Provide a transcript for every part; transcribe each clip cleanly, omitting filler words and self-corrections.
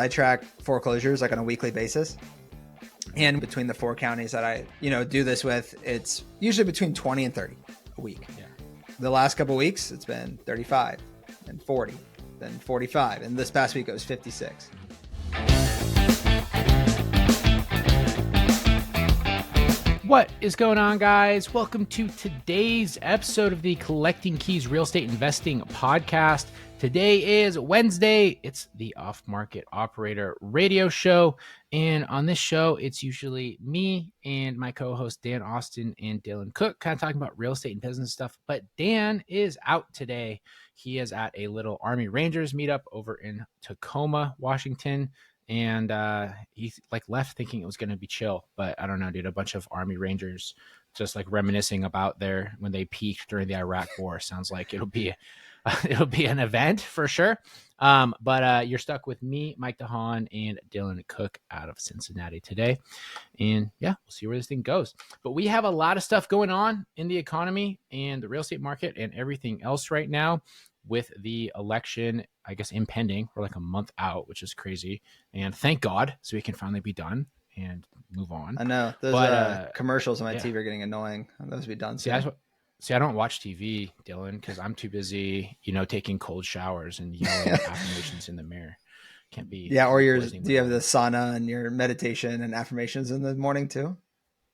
I track foreclosures like on a weekly basis. And between the 4 counties that I, do this with, it's usually between 20 and 30 a week. Yeah. The last couple of weeks, it's been 35 and 40, then 45. And this past week, it was 56. What is going on, guys? Welcome to today's episode of the Collecting Keys Real Estate Investing Podcast. Today is Wednesday. It's the Off Market Operator radio show. And on this show, it's usually me and my co-host Dan Austin and Dylan Cook kind of talking about real estate and business stuff. But Dan is out today. He is at a little Army Rangers meetup over in Tacoma, Washington. And he left thinking it was going to be chill, but I don't know, dude. A bunch of Army Rangers just reminiscing about when they peaked during the Iraq War. Sounds like it'll be an event for sure. But you're stuck with me, Mike DeHaan, and Dylan Cook out of Cincinnati today. And yeah, we'll see where this thing goes. But we have a lot of stuff going on in the economy and the real estate market and everything else right now. With the election, I guess, impending, we're a month out, which is crazy. And thank God, so we can finally be done and move on. I know. Those commercials on my TV are getting annoying. Those be done soon. See, I don't watch TV, Dylan, because I'm too busy, taking cold showers and yelling affirmations in the mirror. Can't be. Yeah, or do you have the sauna and your meditation and affirmations in the morning too?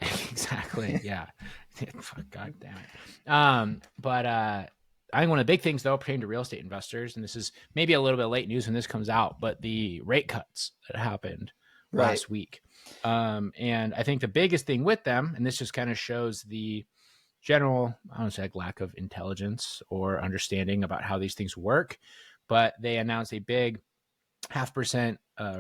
Exactly. Yeah. God damn it. But I think one of the big things, though, pertaining to real estate investors, and this is maybe a little bit late news when this comes out, but the rate cuts that happened last week. And I think the biggest thing with them, and this just kind of shows the general, I don't say lack of intelligence or understanding about how these things work, but they announced a big 0.5%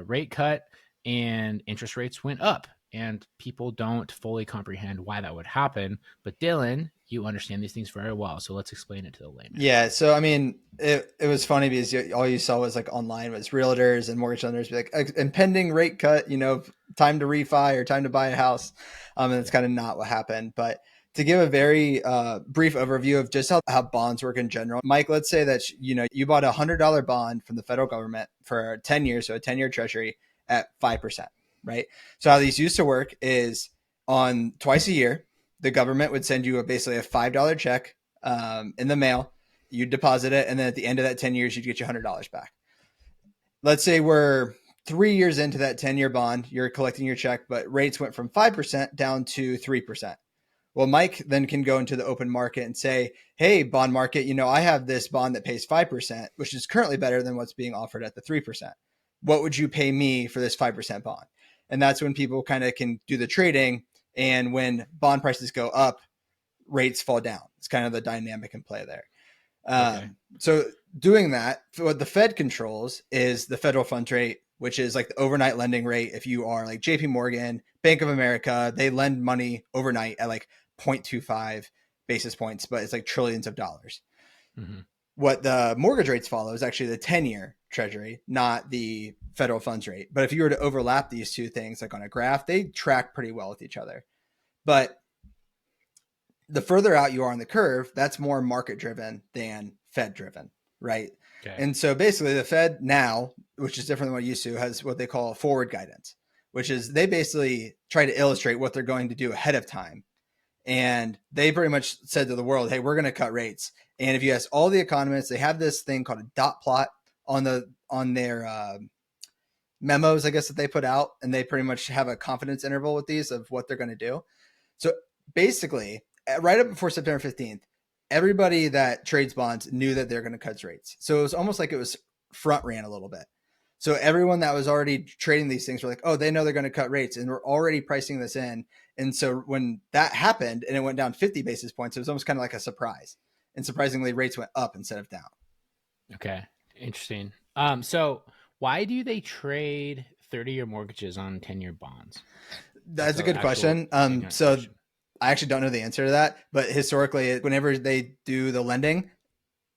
rate cut and interest rates went up. And people don't fully comprehend why that would happen. But Dylan, you understand these things very well. So let's explain it to the layman. Yeah. So, I mean, it was funny because all you saw was online was realtors and mortgage lenders be like, impending rate cut, time to refi or time to buy a house. And it's kind of not what happened. But to give a very brief overview of just how bonds work in general, Mike, let's say that, you bought a $100 bond from the federal government for 10 years. So a 10-year treasury at 5%. Right. So how these used to work is on twice a year, the government would send you basically a $5 check in the mail. You'd deposit it. And then at the end of that 10 years, you'd get your $100 back. Let's say we're 3 years into that 10-year bond. You're collecting your check, but rates went from 5% down to 3%. Well, Mike then can go into the open market and say, hey, bond market, I have this bond that pays 5%, which is currently better than what's being offered at the 3%. What would you pay me for this 5% bond? And that's when people kind of can do the trading. And when bond prices go up, rates fall down. It's kind of the dynamic in play there. Okay. So doing that, what the Fed controls is the federal funds rate, which is the overnight lending rate. If you are like JP Morgan, Bank of America, they lend money overnight at 0.25 basis points, but it's trillions of dollars. Mm-hmm. What the mortgage rates follow is actually the 10-year treasury, not the federal funds rate. But if you were to overlap these two things on a graph, they track pretty well with each other. But the further out you are on the curve, that's more market driven than Fed driven, right? Okay. And so basically the Fed now, which is different than what it used to, has what they call forward guidance, which is they basically try to illustrate what they're going to do ahead of time. And they pretty much said to the world, hey, we're going to cut rates. And if you ask all the economists, they have this thing called a dot plot on their memos, I guess, that they put out. And they pretty much have a confidence interval with these of what they're going to do. So basically, right up before September 15th, everybody that trades bonds knew that they're going to cut rates. So it was almost like it was front ran a little bit. So everyone that was already trading these things were like, oh, they know they're going to cut rates and we're already pricing this in. And so when that happened and it went down 50 basis points, it was almost kind of like a surprise. And surprisingly, rates went up instead of down. Okay. Interesting. So why do they trade 30-year mortgages on 10-year bonds? That's a good question. So I actually don't know the answer to that, but historically, whenever they do the lending,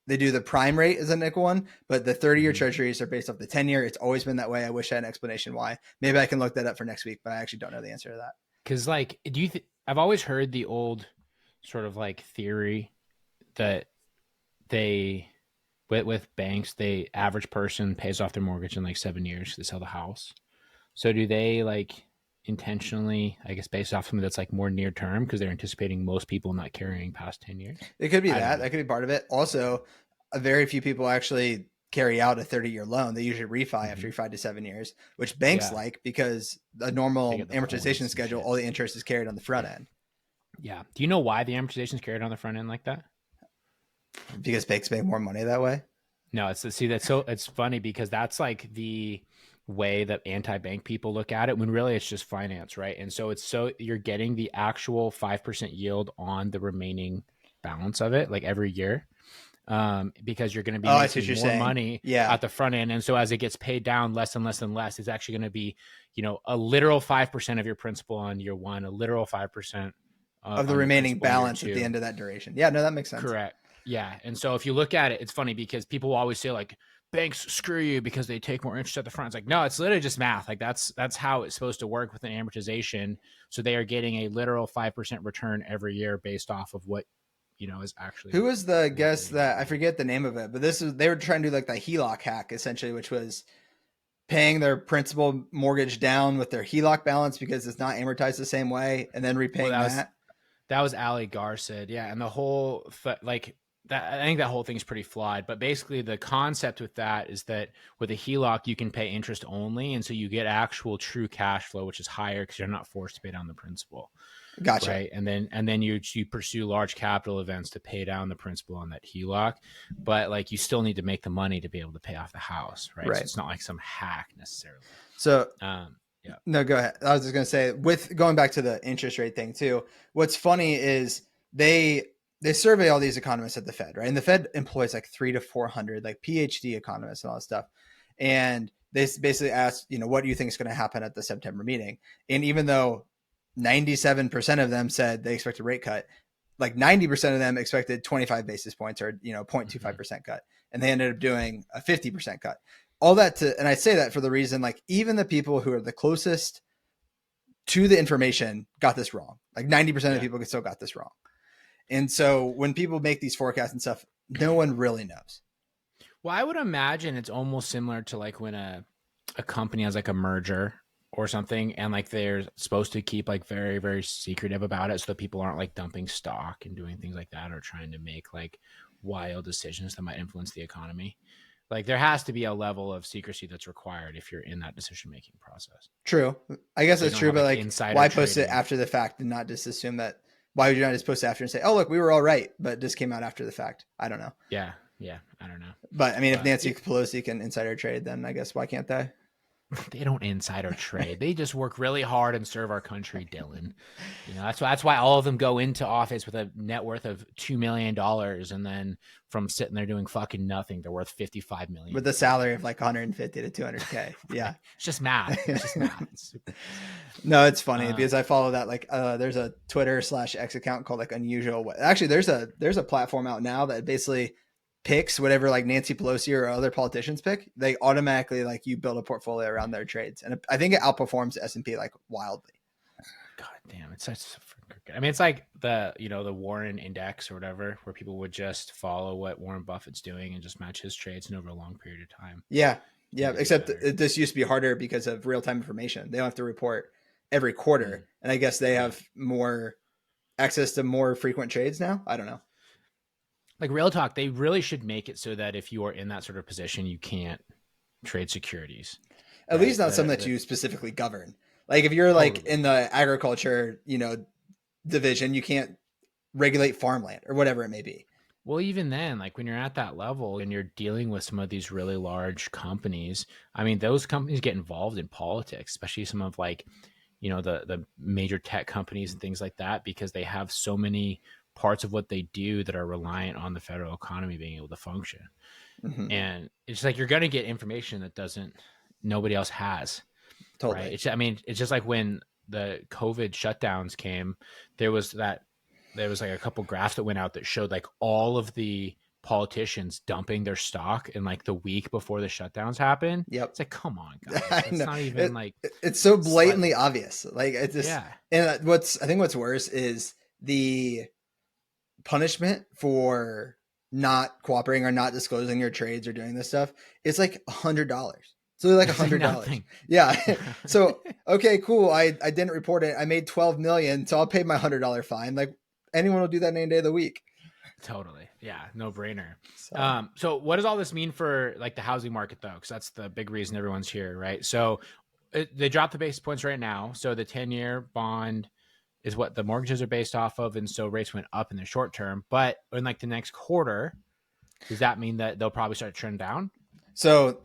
they do the prime rate as a nickel one, but the 30-year treasuries are based off the 10-year. It's always been that way. I wish I had an explanation why. Maybe I can look that up for next week, but I actually don't know the answer to that. Because I've always heard the old sort of theory that they with banks, the average person pays off their mortgage in like 7 years to sell the house. So do they like intentionally, I guess, based off something that's like more near term because they're anticipating most people not carrying past 10 years? It could be I don't that. know. That could be part of it. Also, very few people actually carry out a 30-year loan. They usually refi Hmm. after 5 to 7 years, which banks Yeah, like because the they normal get the amortization points and schedule, shit. all the interest is carried on the front end Yeah. Do you know why the amortization is carried on the front end like that? because banks make more money that way. No, it's see that's so it's funny because that's like the way that anti-bank people look at it when really it's just finance, right? And so it's so you're getting the actual 5% yield on the remaining balance of it like every year. Because you're going to be Oh, I see what making you're more saying. money Yeah. at the front end. And so as it gets paid down less and less and less, it's actually going to be, a literal 5% of your principal on year one, a literal 5% Of the on your remaining principal in year balance at the two. end of that duration. Yeah, no, that makes sense. Correct. Yeah. And so if you look at it, it's funny because people will always say like banks screw you because they take more interest at the front. It's like, no, it's literally just math. Like that's how it's supposed to work with an amortization. So they are getting a literal 5% return every year based off of what, is Who actually was the guest liquidating at that the I end. forget the name of it, but this is they were trying to do like the HELOC hack essentially, which was paying their principal mortgage down with their HELOC balance because it's not amortized the same way, and then Well, repaying that was that. That was Ali Garcid, yeah, and the whole like that. I think that whole thing's pretty flawed. But basically, the concept with that is that with a HELOC, you can pay interest only, and so you get actual true cash flow, which is higher because you're not forced to pay down the principal, Gotcha. right? And then you pursue large capital events to pay down the principal on that HELOC, but like you still need to make the money to be able to pay off the house, right? So Right. it's not like some hack necessarily. So Yeah. no, go ahead. I was just gonna say with going back to the interest rate thing too. What's funny is they survey all these economists at the Fed, right? And the Fed employs like 300 to 400 like PhD economists and all that stuff. And they basically ask, what do you think is going to happen at the September meeting? And even though 97% of them said they expect a rate cut, like 90% of them expected 25 basis points or 0.25% cut, and they ended up doing a 50% cut. All that to, and I say that for the reason like even the people who are the closest to the information got this wrong. Like 90% of the Yeah. people still got this wrong. And so when people make these forecasts and stuff, no one really knows. Well, I would imagine it's almost similar to like when a company has like a merger or something and like they're supposed to keep like very very secretive about it so that people aren't like dumping stock and doing things like that or trying to make like wild decisions that might influence the economy. Like there has to be a level of secrecy that's required if you're in that decision making process. True. I guess So you that's don't true, have but like like, insider why post it trading. after the fact and not just assume that? Why would you not just post it after and say, "Oh, look, we were all right," but this came out after the fact? I don't know. Yeah, yeah, I don't know. But I mean, if But Nancy Pelosi can insider trade, then I guess why can't they? they don't insider trade. They just work really hard and serve our country, Dylan. That's why all of them go into office with a net worth of $2 million, and then from sitting there doing fucking nothing, they're worth 55 million With a a year. salary of like 150 to 200K. Right? Yeah. It's just math. It's just math. It's super No, it's funny easy. because I follow that like there's a Twitter/X account called like Unusual. Actually, there's a platform out now that basically picks whatever like Nancy Pelosi or other politicians pick. They automatically like you build a portfolio around their trades, and I think it outperforms S&P like wildly. God damn, it's such. I mean, it's like the Warren Index or whatever, where people would just follow what Warren Buffett's doing and just match his trades, and over a long period of time, Yeah, tend yeah. to do Except better. this used to be harder because of real time information. They don't have to report every quarter, Mm, and I guess they yeah. have more access to more frequent trades now. I don't know. Like real talk, they really should make it so that if you are in that sort of position, you can't trade securities, At least right? not something The that the you specifically govern. Like if you're like totally. in the agriculture, division, you can't regulate farmland or whatever it may be. Well, even then, like when you're at that level and you're dealing with some of these really large companies, I mean, those companies get involved in politics, especially some of like, the major tech companies and things like that, because they have so many parts of what they do that are reliant on the federal economy being able to function. Mm-hmm. And it's like you're going to get information that doesn't nobody else has, right? Totally. It's just like when the COVID shutdowns came, there was that there was like a couple graphs that went out that showed like all of the politicians dumping their stock in like the week before the shutdowns happen. Yep. It's like, come on, guys, I that's know not even it. like It's so blatantly slightly. obvious. Like it's just, Yeah, and I think what's worse is the punishment for not cooperating or not disclosing your trades or doing this stuff, it's like $100. So like It's like $100. nothing. Yeah. So, okay, cool. I didn't report it. I made 12 million. So I'll pay my $100 fine. Like anyone will do that any day of the week. Totally. Yeah. No brainer. So, So what does all this mean for like the housing market though? Cause that's the big reason everyone's here, right? So they dropped the basis points right now. So the 10-year bond is what the mortgages are based off of. And so rates went up in the short term, but in like the next quarter, does that mean that they'll probably start to trend down? so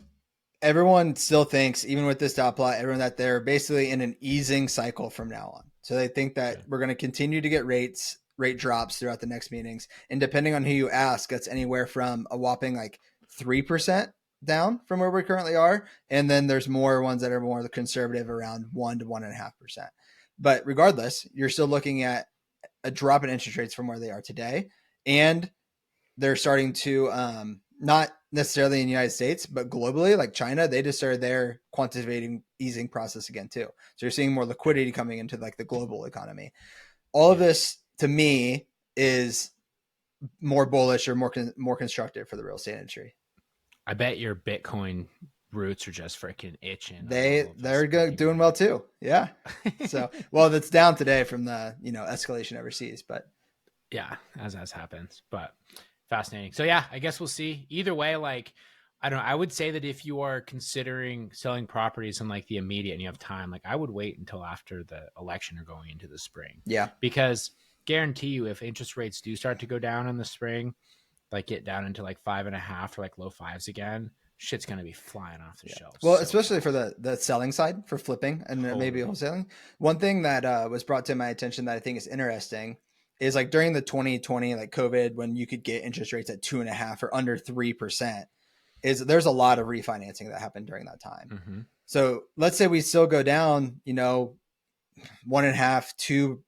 everyone still thinks, even with this dot plot, everyone that they're basically in an easing cycle from now on. So they think that Okay. we're going to continue to get rate drops throughout the next meetings. And depending on who you ask, that's anywhere from a whopping like 3% down from where we currently are. And then there's more ones that are more conservative around 1 to 1.5%. But regardless, you're still looking at a drop in interest rates from where they are today. And they're starting to not necessarily in the United States, but globally, like China, they just started their quantitative easing process again too. So you're seeing more liquidity coming into like the global economy. All of Yeah. this to me is more bullish or more constructive for the real estate industry. I bet your Bitcoin roots are just freaking itching on all of this They're breaking doing well news. too. Yeah. So well, that's down today from the escalation overseas, but Yeah, as happens, but fascinating. So yeah, I guess we'll see. Either way, like I don't know, I would say that if you are considering selling properties in like the immediate and you have time, like I would wait until after the election or going into the spring. yeah, Because guarantee you if interest rates do start to go down in the spring, like get down into like 5.5 or like low fives again, shit's gonna be flying off the yeah. shelves Well, so especially for fast. the selling side for flipping and maybe Totally. wholesaling. One thing that was brought to my attention that I think is interesting is like during the 2020 like COVID when you could get interest rates at 2.5 or under 3%, is there's a lot of refinancing that happened during that time. Mm-hmm. So let's say we still go down, 1.5,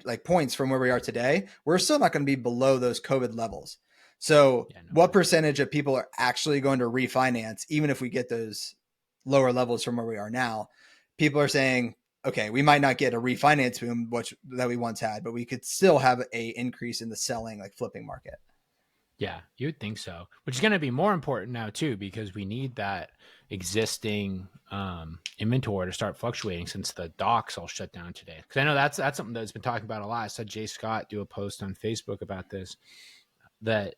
like points from where we are today, we're still not going to be below those COVID levels. So, Yeah, no what way. percentage of people are actually going to refinance, even if we get those lower levels from where we are now? People are saying, okay, we might not get a refinance boom, which that we once had, but we could still have a increase in the selling, like flipping market. Yeah, you would think so. Which is going to be more important now too, because we need that existing inventory to start fluctuating since the docks all shut down today. Because I know that's something that's been talking about a lot. I saw Jay Scott do a post on Facebook about this. That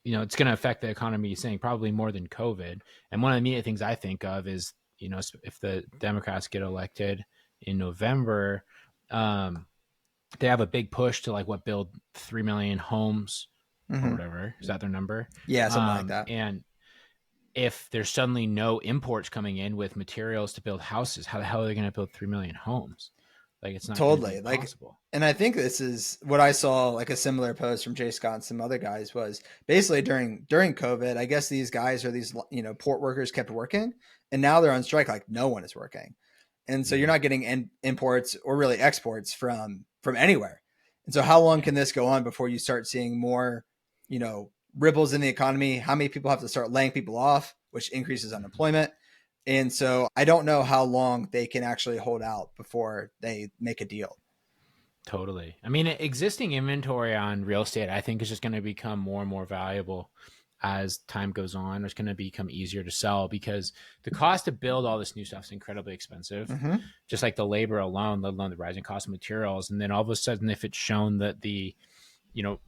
it's going to affect the economy. Saying probably more than COVID. And one of the immediate things I think of is if the Democrats get elected in November, um, they have a big push to like build 3 million homes or Mm-hmm. whatever. Is that their number? Yeah, something like that. And if there's suddenly no imports coming in with materials to build houses, how the hell are they going to build 3 million homes? Like, it's not going to be Totally. Like, possible. and I think this is what I saw, like a similar post from Jay Scott and some other guys was basically during COVID, I guess these guys or these, port workers kept working and now they're on strike. Like no one is working. And so you're Yeah. not getting imports or really exports from anywhere. And so how long Yeah. can this go on before you start seeing more, ripples in the economy? How many people have to start laying people off, which increases Mhm. unemployment? And so I don't know how long they can actually hold out before they make a deal. Totally. I mean, existing inventory on real estate, I think, is just going to become more and more valuable as time goes on. It's going to become easier to sell because the cost to build all this new stuff is incredibly expensive, Mm-hmm. just like the labor alone, let alone the rising cost of materials. And then all of a sudden, if it's shown that the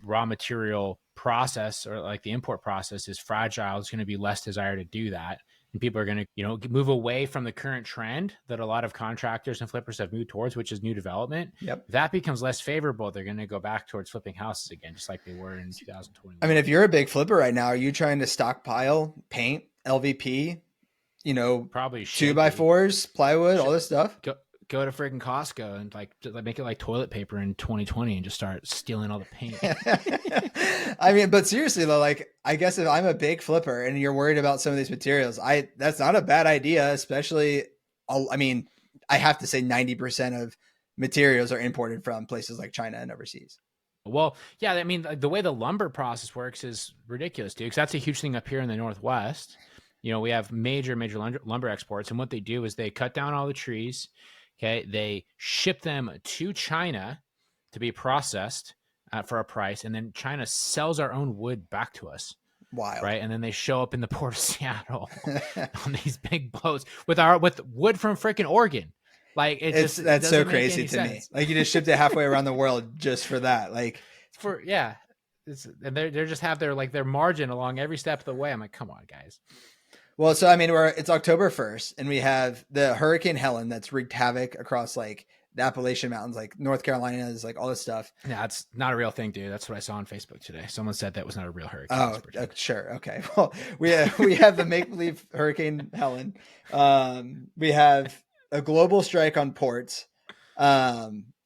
raw material process or like the import process is fragile, it's going to be less desire to do that. And people are going to, move away from the current trend that a lot of contractors and flippers have moved towards, which is new development. Yep. If that becomes less favorable, they're going to go back towards flipping houses again, just like they were in I mean, 2021. if you're a big flipper right now, are you trying to stockpile paint, LVP, you know, Probably two should by be. fours, plywood, all this stuff? Go to freaking Costco and like make it like toilet paper in 2020 and just start stealing all the paint. I mean, but seriously though, like I guess if I'm a big flipper and you're worried about some of these materials, that's not a bad idea, especially I mean, I have to say 90% of materials are imported from places like China and overseas. Well, yeah, I mean, the way the lumber process works is ridiculous, dude. Because that's a huge thing up here in the Northwest. We have major lumber exports, and what they do is they cut down all the trees. Okay, they ship them to China to be processed, for a price, and then China sells our own wood back to us. Wild. Right, and then they show up in the port of Seattle on these big boats with wood from freaking Oregon. Like it That's so doesn't make crazy any to me. sense. Like you just shipped it halfway around the world just for that. Like For yeah, and they're just have their margin along every step of the way. I'm like, come on, guys. well, so I mean, it's October 1st, and we have the Hurricane Helen that's wreaked havoc across like the Appalachian Mountains, like North Carolina is like all this stuff. Yeah, it's not a real thing, dude. That's what I saw on Facebook today. Someone said that was not a real hurricane. Oh, sure, okay. Well, we have the make believe Hurricane Helen. We have a global strike on ports,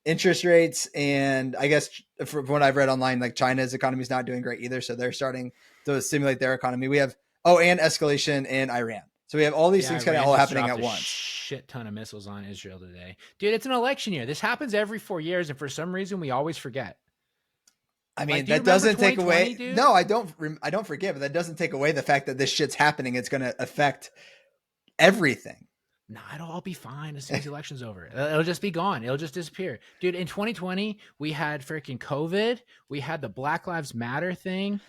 interest rates, and I guess from what I've read online, like China's economy is not doing great either, so they're starting to stimulate their economy. We have and escalation in Iran. So we have all these things kind of all happening at once. Shit ton of missiles on Israel today, dude. It's an election year. This happens every 4 years, and for some reason, we always forget. I mean, that doesn't take away. Dude? No, I don't forget, but that doesn't take away the fact that this shit's happening. It's going to affect everything. No, it'll all be fine as soon as the election's over. It'll just be gone. It'll just disappear. Dude, in 2020, we had freaking COVID. We had the Black Lives Matter thing,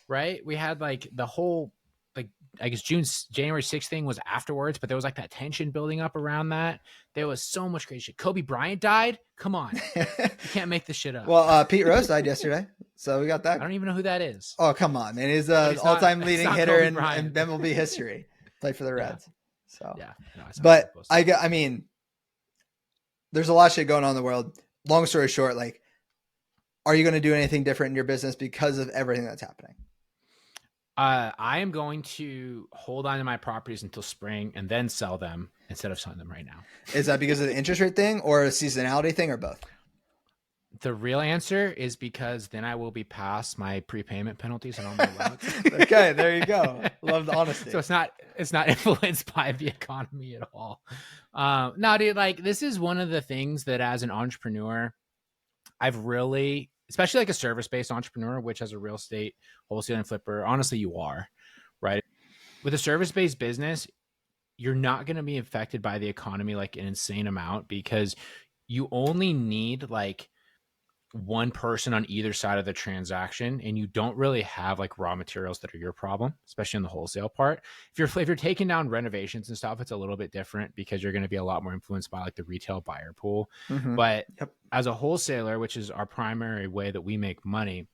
right? We had like the whole, like, I guess January 6th thing was afterwards, but there was like that tension building up around that. There was so much crazy shit. Kobe Bryant died. Come on. You can't make this shit up. Well, Pete Rose died yesterday. So we got that. I don't even know who that is. Oh, come on, man. He's all-time leading hitter in MLB history. Played for the Reds. Yeah. So, yeah, no, but I mean, there's a lot of shit going on in the world. Long story short, like, are you going to do anything different in your business because of everything that's happening? I am going to hold on to my properties until spring and then sell them instead of selling them right now. Is that because of the interest rate thing or a seasonality thing or both? The real answer is because then I will be past my prepayment penalties and all my loans. Okay, there you go. Love the honesty. So it's not influenced by the economy at all. No, dude, like this is one of the things that as an entrepreneur, I've really, especially like a service-based entrepreneur, which as a real estate wholesale and flipper, honestly, you are, right? With a service-based business, you're not going to be affected by the economy like an insane amount because you only need like one person on either side of the transaction, and you don't really have like raw materials that are your problem, especially in the wholesale part. If you're taking down renovations and stuff, it's a little bit different because you're going to be a lot more influenced by like the retail buyer pool. Mm-hmm. But as a wholesaler, which is our primary way that we make money,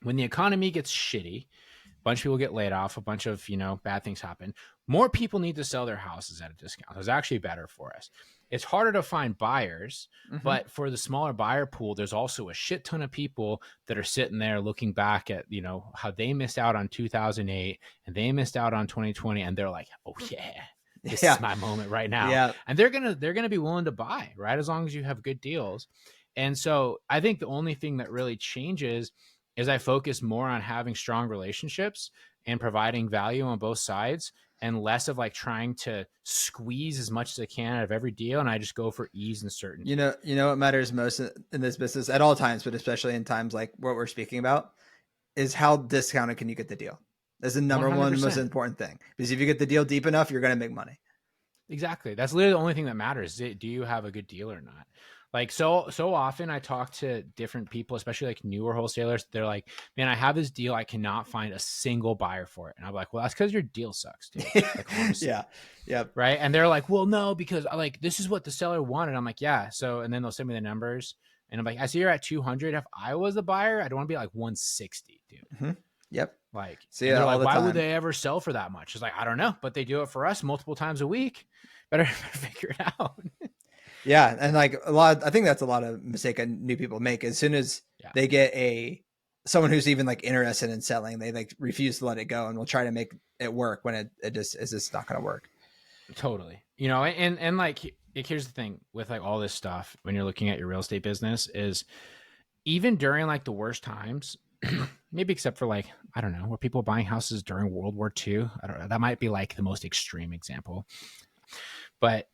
when the economy gets shitty, a bunch of people get laid off, a bunch of, bad things happen. More people need to sell their houses at a discount. It's actually better for us. It's harder to find buyers, but for the smaller buyer pool, there's also a shit ton of people that are sitting there looking back at, how they missed out on 2008 and they missed out on 2020. And they're like, oh yeah, this is my moment right now. Yeah. And they're going to be willing to buy, right? As long as you have good deals. And so I think the only thing that really changes is I focus more on having strong relationships and providing value on both sides, and less of like trying to squeeze as much as I can out of every deal. And I just go for ease and certainty. You know what matters most in this business at all times, but especially in times like what we're speaking about, is how discounted can you get the deal? That's the number 100%. One most important thing. Because if you get the deal deep enough, you're going to make money. Exactly. That's literally the only thing that matters. Do you have a good deal or not? Like so often I talk to different people, especially like newer wholesalers. They're like, man, I have this deal. I cannot find a single buyer for it. And I'm like, well, that's because your deal sucks, dude. Like, honestly. Yeah. Right. And they're like, well, no, because this is what the seller wanted. I'm like, yeah. So, and then they'll send me the numbers and I'm like, I see you're at 200. If I was the buyer, I'd want to be like 160, dude. Mm-hmm. Yep. Like, see it all the why time. would they ever sell for that much? It's like, I don't know, but they do it for us multiple times a week. Better figure it out. Yeah, and like I think that's a lot of mistake new people make. As soon as they get someone who's even like interested in selling, they like refuse to let it go and will try to make it work when it just is just not going to work. Totally. And like here's the thing with like all this stuff when you're looking at your real estate business is even during like the worst times, maybe except for like, I don't know, were people buying houses during World War II? I don't know. That might be like the most extreme example. But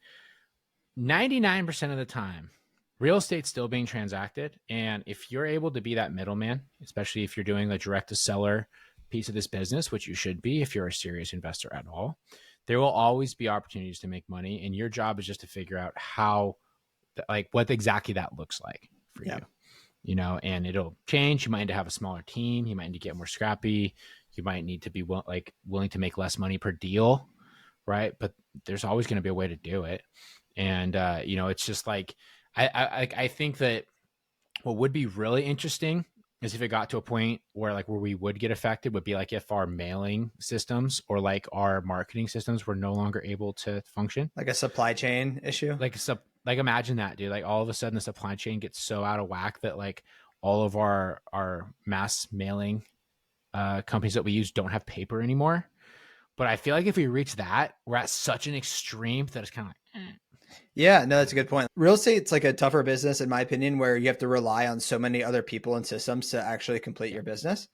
99% of the time, real estate's still being transacted. And if you're able to be that middleman, especially if you're doing the direct to seller piece of this business, which you should be if you're a serious investor at all, there will always be opportunities to make money. And your job is just to figure out how, like what exactly that looks like for you. and it'll change. You might need to have a smaller team. You might need to get more scrappy. You might need to be willing to make less money per deal, right? But there's always going to be a way to do it. And it's just like I think that what would be really interesting is if it got to a point where we would get affected would be like if our mailing systems or like our marketing systems were no longer able to function. Like a supply chain issue. Like imagine that, dude. Like all of a sudden the supply chain gets so out of whack that like all of our mass mailing companies that we use don't have paper anymore. But I feel like if we reach that, we're at such an extreme that it's kind of like, Yeah, no, that's a good point. Real estate's like a tougher business, in my opinion, where you have to rely on so many other people and systems to actually complete yeah. your business.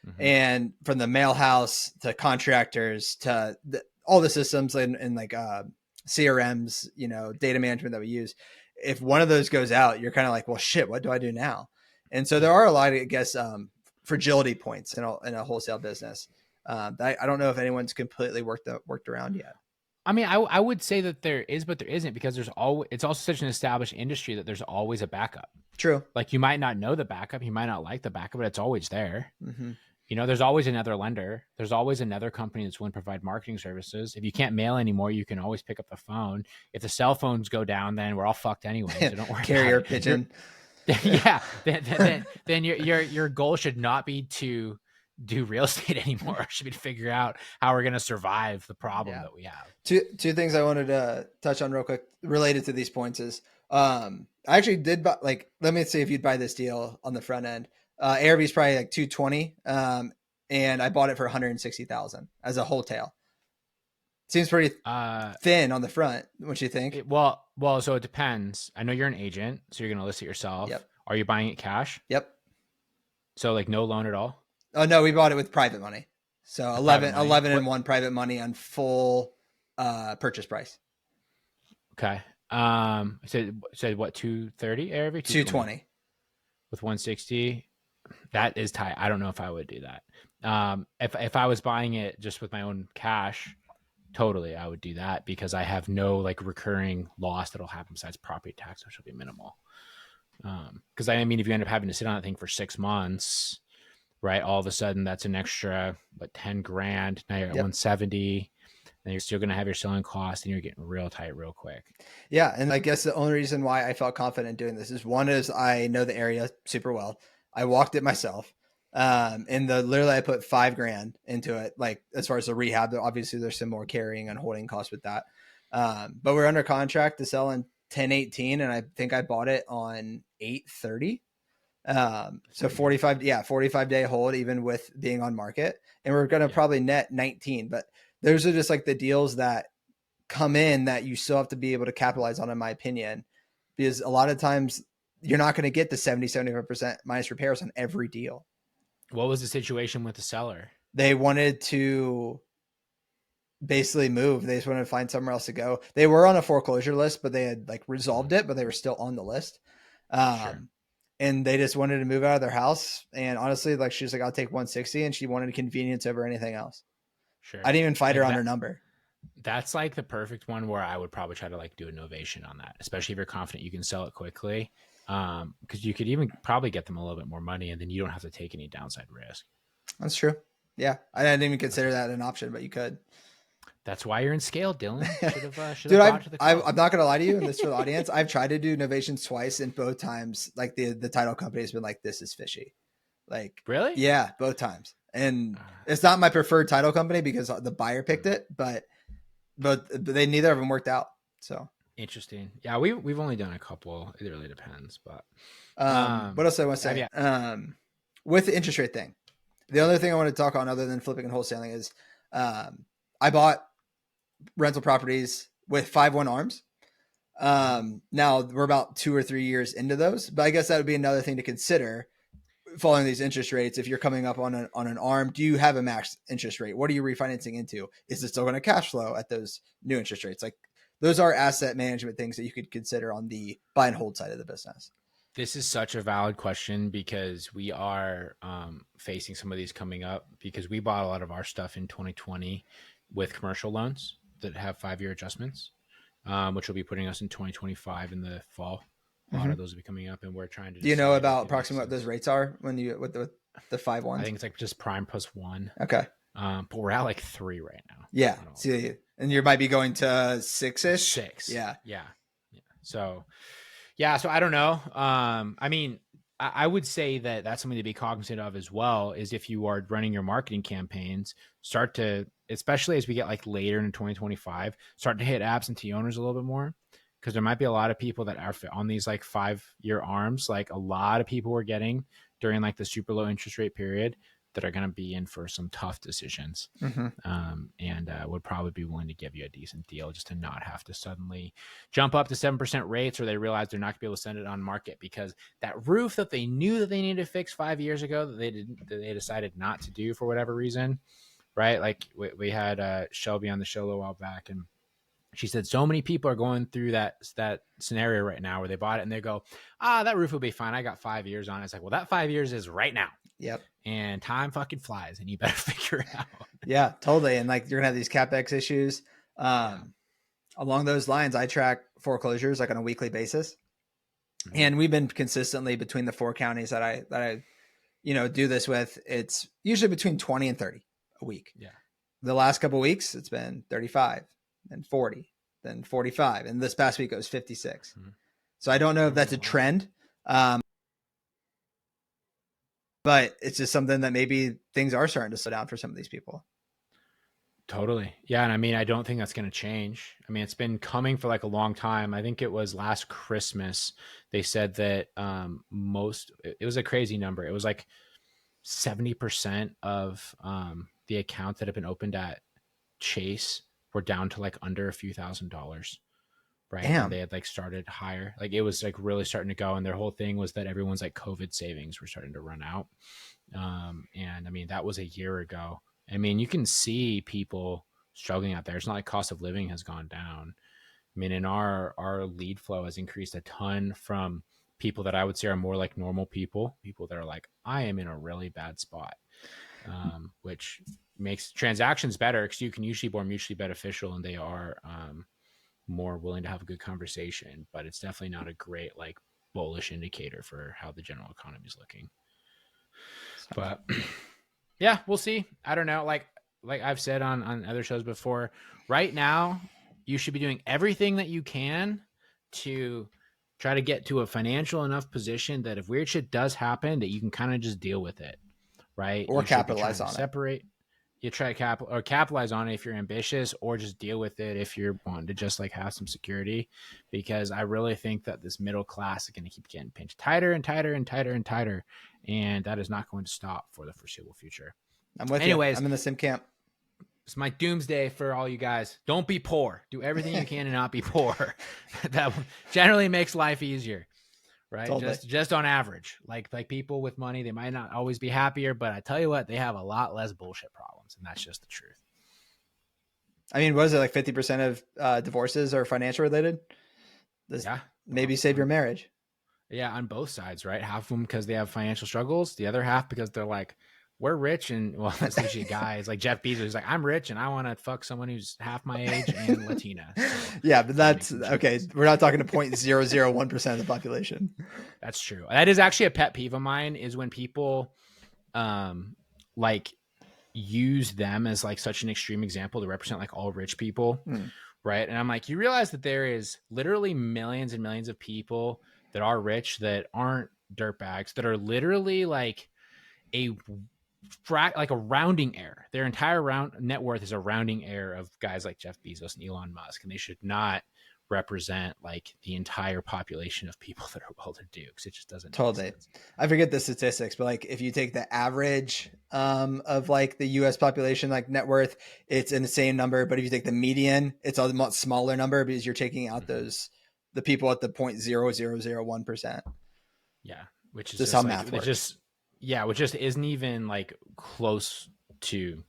Mm-hmm. And from the mail house to contractors to all the systems and like CRMs, data management that we use. If one of those goes out, you're kind of like, well, shit, what do I do now? And so there are a lot of, I guess, fragility points in a wholesale business. I don't know if anyone's completely worked around yet. I mean, I would say that there is, but there isn't because it's also such an established industry that there's always a backup. True. Like you might not know the backup, you might not like the backup, but it's always there. Mm-hmm. There's always another lender. There's always another company that's willing to provide marketing services. If you can't mail anymore, you can always pick up the phone. If the cell phones go down, then we're all fucked anyway. So don't worry. Carrier pigeon. Yeah. Then your goal should not be to do real estate anymore. It should be to figure out how we're going to survive the problem that we have. Two things I wanted to touch on real quick related to these points is I actually did buy, like, let me see if you'd buy this deal on the front end. ARV is probably like 220, and I bought it for 160,000 as a wholesale. Seems pretty thin on the front. What you think? So it depends. I know you're an agent, so you're going to list it yourself. Yep. Are you buying it cash? Yep. So like no loan at all? Oh no, we bought it with private money. So 11 and 1 private money on full purchase price. Okay. Said what, 230 ARV? 220 with 160. That is tight. I don't know if I would do that. If I was buying it just with my own cash, totally I would do that because I have no like recurring loss that'll happen besides property tax, which will be minimal. Because I mean, if you end up having to sit on that thing for 6 months, right? All of a sudden, that's an extra, 10 grand. Now you're at 170. And you're still going to have your selling costs, and you're getting real tight real quick. Yeah, and I guess the only reason why I felt confident doing this is one is I know the area super well. I walked it myself, and literally I put $5,000 into it. Like as far as the rehab, obviously there's some more carrying and holding costs with that. But we're under contract to sell in 10/18, and I think I bought it on 8/30. So 45 day hold even with being on market, and we're going to probably net 19, but those are just like the deals that come in that you still have to be able to capitalize on, in my opinion, because a lot of times you're not going to get the 75% minus repairs on every deal. What was the situation with the seller? They wanted to basically move. They just wanted to find somewhere else to go. They were on a foreclosure list, but they had like resolved it, but they were still on the list. Sure. And they just wanted to move out of their house. And honestly, like she's like, I'll take 160, and she wanted convenience over anything else. Sure. I didn't even fight her on her number. That's like the perfect one where I would probably try to like do a novation on that, especially if you're confident you can sell it quickly. Because you could even probably get them a little bit more money, and then you don't have to take any downside risk. That's true. Yeah, I didn't even consider that an option, but you could. That's why you're in scale, Dylan. Dude, I'm not gonna lie to you, and this for the audience. I've tried to do novations twice, and both times, like the title company has been like, "This is fishy." Like, really? Yeah, both times. And it's not my preferred title company because the buyer picked it, but they neither of them worked out. So interesting. Yeah, we've only done a couple. It really depends, but what else I want to say? With the interest rate thing, the other thing I want to talk on other than flipping and wholesaling is I bought rental properties with 5/1 arms. Now we're about 2 or 3 years into those, but I guess that would be another thing to consider following these interest rates. If you're coming up on an arm, do you have a max interest rate? What are you refinancing into? Is it still going to cash flow at those new interest rates? Like those are asset management things that you could consider on the buy and hold side of the business. This is such a valid question because we are facing some of these coming up because we bought a lot of our stuff in 2020 with commercial loans that have 5-year adjustments, which will be putting us in 2025 in the fall. A lot of those will be coming up, and we're trying to Do you know decide if about it makes approximately what those sense. rates are when you with the five I ones? think it's like just prime plus one. Okay. But we're at like 3 right now. Yeah. On all of them. See, and you might be going to six-ish. 6. Yeah. Yeah. Yeah. So yeah. So I don't know. I mean, I would say that that's something to be cognizant of as well. Is if you are running your marketing campaigns, start to, especially as we get like later in 2025, start to hit absentee owners a little bit more, because there might be a lot of people that are on these like 5-year arms. Like a lot of people were getting during like the super low interest rate period that are going to be in for some tough decisions. Mm-hmm. And would probably be willing to give you a decent deal just to not have to suddenly jump up to 7% rates, or they realize they're not going to be able to send it on market because that roof that they knew that they needed to fix 5 years ago that they decided not to do for whatever reason, right? Like we had Shelby on the show a little while back, and she said so many people are going through that scenario right now where they bought it and they go, that roof will be fine. I got 5 years on it. It's like, well, that 5 years is right now. Yep. And time fucking flies, and you better figure it out. Yeah, totally. And like you're gonna have these capex issues. Along those lines, I track foreclosures like on a weekly basis, and we've been consistently between the 4 counties that I do this with. It's usually between 20 and 30 a week. Yeah. The last couple of weeks, it's been 35, then 40, then 45, and this past week it was 56. So I don't know if that's a trend, but it's just something that maybe things are starting to slow down for some of these people. Totally. Yeah. And I mean, I don't think that's going to change. I mean, it's been coming for like a long time. I think it was last Christmas. They said that it was a crazy number. It was like 70% of the accounts that have been opened at Chase were down to like under a few $1,000s. Right. Damn. And they had like started higher. Like it was like really starting to go. And their whole thing was that everyone's like COVID savings were starting to run out. And I mean, that was a year ago. I mean, you can see people struggling out there. It's not like cost of living has gone down. I mean, in our lead flow has increased a ton from people that I would say are more like normal people that are like, I am in a really bad spot, which makes transactions better because you can usually be more mutually beneficial, and they are more willing to have a good conversation. But it's definitely not a great like bullish indicator for how the general economy is looking. But yeah, we'll see. I don't know. Like I've said on other shows before, right now, you should be doing everything that you can to try to get to a financial enough position that if weird shit does happen, that you can kind of just deal with it, right? Or you capitalize on separate. You try to capitalize on it if you're ambitious, or just deal with it if you're wanting to just like have some security. Because I really think that this middle class is going to keep getting pinched tighter and tighter and tighter and tighter. And that is not going to stop for the foreseeable future. I'm with you. I'm in the same camp. It's my doomsday for all you guys. Don't be poor. Do everything you can to not be poor. That generally makes life easier, right? Totally. Just on average. Like people with money, they might not always be happier, but I tell you what, they have a lot less bullshit problems, and that's just the truth. I mean, was it like 50% of divorces are financial related? Yeah. Maybe save your marriage. Yeah, on both sides, right? Half of them because they have financial struggles. The other half because they're like, we're rich, and well, it's usually guys like Jeff Bezos. He's like, I'm rich and I want to fuck someone who's half my age and Latina. So yeah, but that's okay. We're not talking to 0.001% of the population. That's true. That is actually a pet peeve of mine, is when people like use them as like such an extreme example to represent like all rich people. Right. And I'm like, you realize that there is literally millions and millions of people that are rich that aren't dirtbags, that are literally like a rounding error. Their entire net worth is a rounding error of guys like Jeff Bezos and Elon Musk, and they should not represent like the entire population of people that are well to do, because it just doesn't totally make sense. I forget the statistics, but like if you take the average of like the US population, like net worth, it's in the same number, but if you take the median, it's a much smaller number because you're taking out the people at the 0.0001%. Yeah, which is just how math works. Which just isn't even like close to,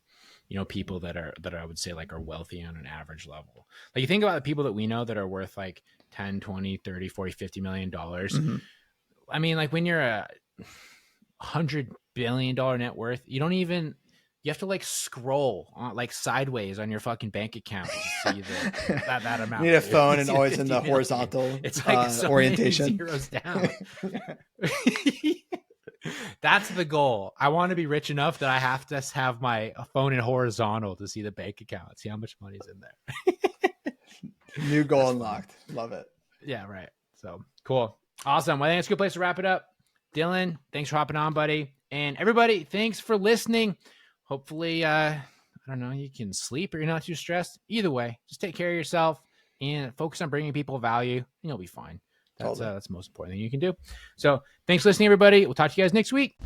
people that are I would say like are wealthy on an average level. Like you think about the people that we know that are worth like 10, 20, 30, 40, 50 million dollars. I mean, like when you're $100 billion net worth, you don't even you have to like scroll on like sideways on your fucking bank account to see that amount. You need a phone and See the always in 50 the million. horizontal It's like so orientation. many zeros down. That's the goal. I want to be rich enough that I have to have my phone in horizontal to see the bank account, see how much money's in there. New goal unlocked. Love it. Yeah, right. So cool. Awesome. Well, I think it's a good place to wrap it up. Dylan, thanks for hopping on, buddy. And everybody, thanks for listening. Hopefully, I don't know, you can sleep or you're not too stressed. Either way, just take care of yourself and focus on bringing people value, and you'll be fine. That's the most important thing you can do. So thanks for listening, everybody. We'll talk to you guys next week.